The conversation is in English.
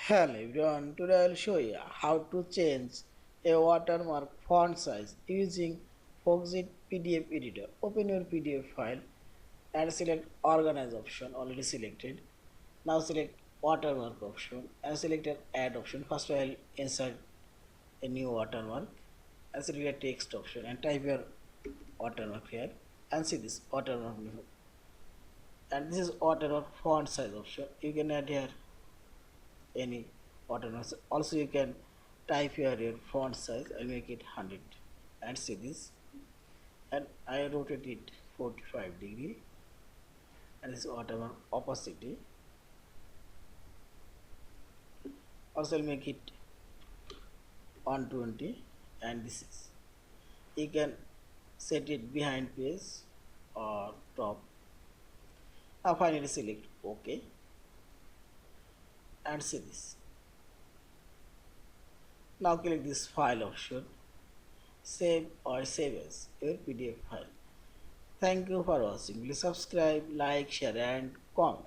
Hello everyone, today I will show you how to change a watermark font size using Foxit PDF Editor. Open your PDF file and select Organize option already selected. Now select Watermark option and select an Add option. First I will insert a new watermark and select a text option and type your watermark here and see this watermark and this is watermark font size option. You can add here any watermark. Also you can type here your font size and make it 100 and see this, and I rotate it 45 degree, and this watermark opacity also I'll make it 120, and this is you can set it behind page or top. Now finally select OK and see this. Now click this file option, save or save as your PDF file. Thank you for watching. Please subscribe, like, share and comment.